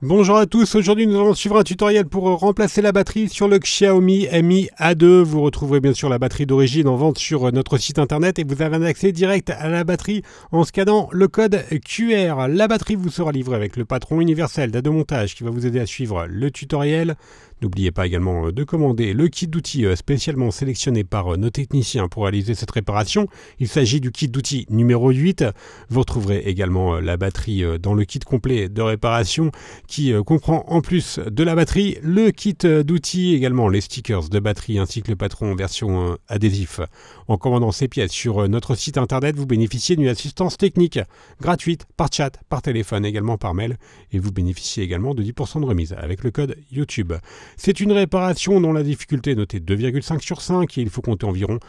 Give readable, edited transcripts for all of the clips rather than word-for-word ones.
Bonjour à tous, aujourd'hui nous allons suivre un tutoriel pour remplacer la batterie sur le Xiaomi Mi A2. Vous retrouverez bien sûr la batterie d'origine en vente sur notre site internet et vous avez un accès direct à la batterie en scannant le code QR. La batterie vous sera livrée avec le patron universel d'aide-montage qui va vous aider à suivre le tutoriel. N'oubliez pas également de commander le kit d'outils spécialement sélectionné par nos techniciens pour réaliser cette réparation. Il s'agit du kit d'outils numéro 8. Vous retrouverez également la batterie dans le kit complet de réparation qui comprend en plus de la batterie le kit d'outils, également les stickers de batterie ainsi que le patron en version adhésif. En commandant ces pièces sur notre site internet, vous bénéficiez d'une assistance technique gratuite par chat, par téléphone, également par mail et vous bénéficiez également de 10% de remise avec le code YouTube. C'est une réparation dont la difficulté est notée 2,5 sur 5 et il faut compter environ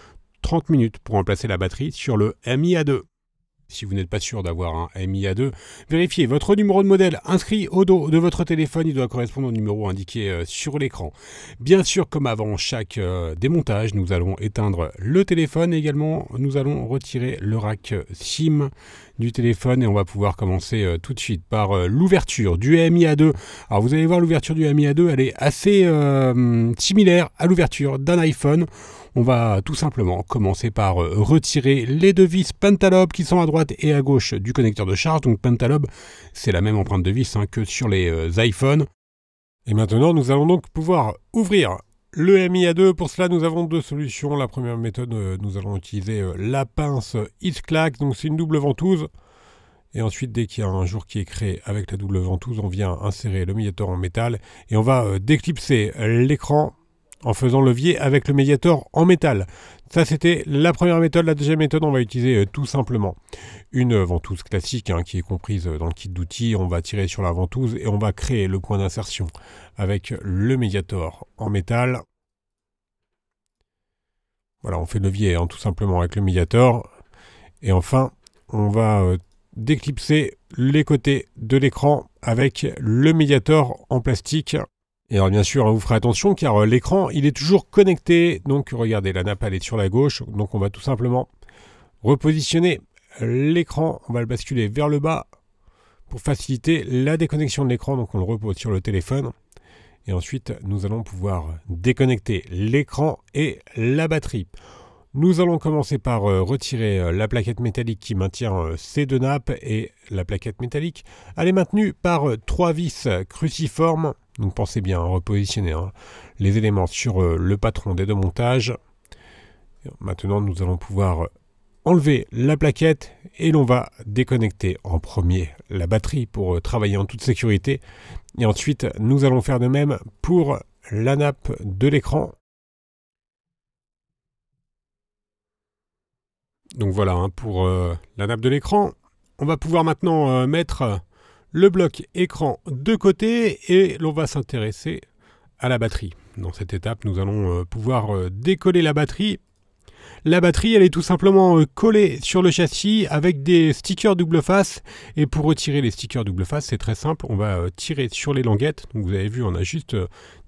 30 minutes pour remplacer la batterie sur le Mi A2. Si vous n'êtes pas sûr d'avoir un Mi A2, vérifiez votre numéro de modèle inscrit au dos de votre téléphone. Il doit correspondre au numéro indiqué sur l'écran. Bien sûr, comme avant chaque démontage, nous allons éteindre le téléphone. Également, nous allons retirer le rack SIM du téléphone et on va pouvoir commencer tout de suite par l'ouverture du Mi A2. Alors vous allez voir, l'ouverture du Mi A2, elle est assez similaire à l'ouverture d'un iPhone. On va tout simplement commencer par retirer les deux vis Pentalobe qui sont à droite et à gauche du connecteur de charge. Donc Pentalobe, c'est la même empreinte de vis que sur les iPhones. Et maintenant, nous allons donc pouvoir ouvrir le Mi A2. Pour cela, nous avons deux solutions. La première méthode, nous allons utiliser la pince Isclac. Donc c'est une double ventouse. Et ensuite, dès qu'il y a un jour qui est créé avec la double ventouse, on vient insérer le médiator en métal. Et on va déclipser l'écran en faisant levier avec le médiator en métal. Ça, c'était la première méthode. La deuxième méthode, on va utiliser tout simplement une ventouse classique qui est comprise dans le kit d'outils. On va tirer sur la ventouse et on va créer le point d'insertion avec le médiator en métal. Voilà, on fait levier tout simplement avec le médiator. Et enfin, on va déclipser les côtés de l'écran avec le médiator en plastique. Et alors bien sûr, vous ferez attention car l'écran, il est toujours connecté. Donc regardez, la nappe, elle est sur la gauche. Donc on va tout simplement repositionner l'écran. On va le basculer vers le bas pour faciliter la déconnexion de l'écran. Donc on le repose sur le téléphone. Et ensuite, nous allons pouvoir déconnecter l'écran et la batterie. Nous allons commencer par retirer la plaquette métallique qui maintient ces deux nappes. Et la plaquette métallique, elle est maintenue par trois vis cruciformes. Donc pensez bien à repositionner les éléments sur le patron d'aide-montage. Maintenant, nous allons pouvoir enlever la plaquette et l'on va déconnecter en premier la batterie pour travailler en toute sécurité. Et ensuite, nous allons faire de même pour la nappe de l'écran. Donc voilà, pour la nappe de l'écran, on va pouvoir maintenant mettre le bloc écran de côté et l'on va s'intéresser à la batterie. Dans cette étape, nous allons pouvoir décoller la batterie. La batterie, elle est tout simplement collée sur le châssis avec des stickers double face. Et pour retirer les stickers double face, c'est très simple. On va tirer sur les languettes. Donc vous avez vu, on a juste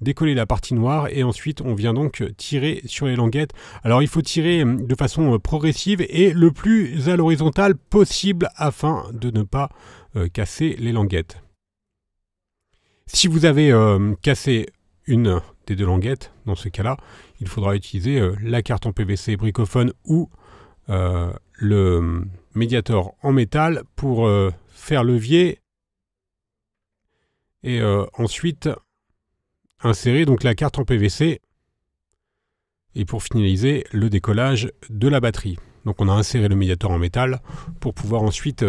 décollé la partie noire et ensuite on vient donc tirer sur les languettes. Alors il faut tirer de façon progressive et le plus à l'horizontale possible afin de ne pas casser les languettes. Si vous avez cassé une des deux languettes, dans ce cas-là, il faudra utiliser la carte en PVC bricophone ou le médiator en métal pour faire levier et ensuite insérer donc la carte en PVC et pour finaliser le décollage de la batterie. Donc on a inséré le médiator en métal pour pouvoir ensuite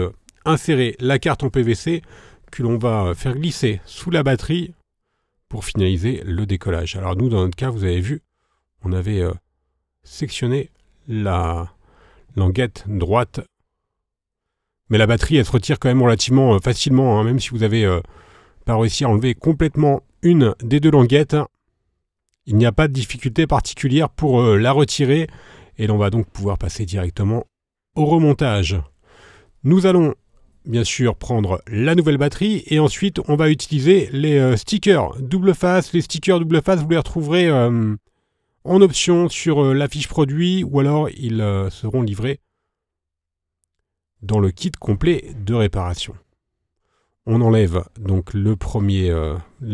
insérer la carte en PVC que l'on va faire glisser sous la batterie pour finaliser le décollage. Alors nous, dans notre cas, vous avez vu, on avait sectionné la languette droite. Mais la batterie, elle se retire quand même relativement facilement, même si vous avez pas réussi à enlever complètement une des deux languettes. Il n'y a pas de difficulté particulière pour la retirer. Et l'on va donc pouvoir passer directement au remontage. Nous allons bien sûr prendre la nouvelle batterie et ensuite on va utiliser les stickers double face. Les stickers double face, vous les retrouverez en option sur la fiche produit ou alors ils seront livrés dans le kit complet de réparation. On enlève donc les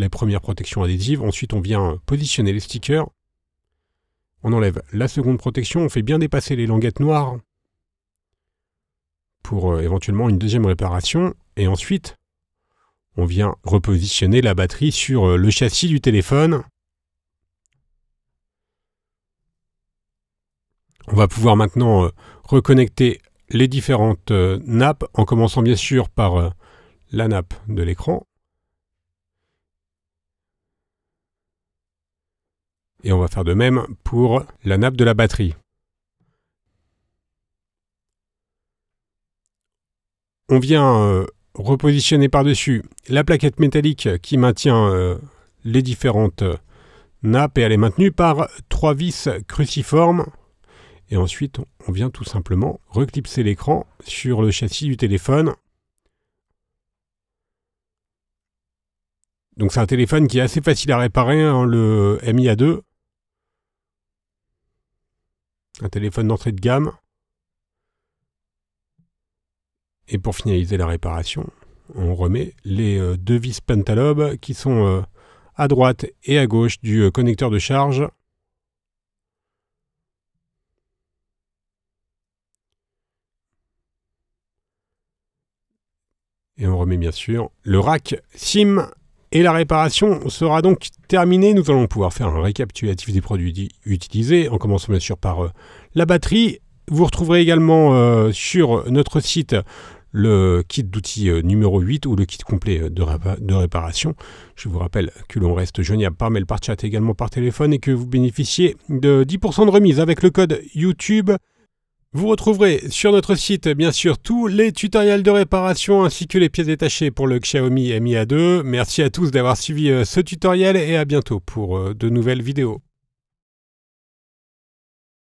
premières protections adhésives. Ensuite, on vient positionner les stickers. On enlève la seconde protection. On fait bien dépasser les languettes noires pour éventuellement une deuxième réparation. Et ensuite, on vient repositionner la batterie sur le châssis du téléphone. On va pouvoir maintenant reconnecter les différentes nappes, en commençant bien sûr par la nappe de l'écran. Et on va faire de même pour la nappe de la batterie. On vient repositionner par-dessus la plaquette métallique qui maintient les différentes nappes et elle est maintenue par 3 vis cruciformes. Et ensuite, on vient tout simplement reclipser l'écran sur le châssis du téléphone. Donc c'est un téléphone qui est assez facile à réparer, hein, le Mi A2. Un téléphone d'entrée de gamme. Et pour finaliser la réparation, on remet les 2 vis Pentalobe qui sont à droite et à gauche du connecteur de charge. Et on remet bien sûr le rack SIM. Et la réparation sera donc terminée. Nous allons pouvoir faire un récapitulatif des produits utilisés, en commençant bien sûr par la batterie. Vous retrouverez également sur notre site le kit d'outils numéro 8 ou le kit complet de réparation. Je vous rappelle que l'on reste joignable par mail, par chat, également par téléphone et que vous bénéficiez de 10% de remise avec le code YouTube. Vous retrouverez sur notre site bien sûr tous les tutoriels de réparation ainsi que les pièces détachées pour le Xiaomi Mi A2. Merci à tous d'avoir suivi ce tutoriel et à bientôt pour de nouvelles vidéos.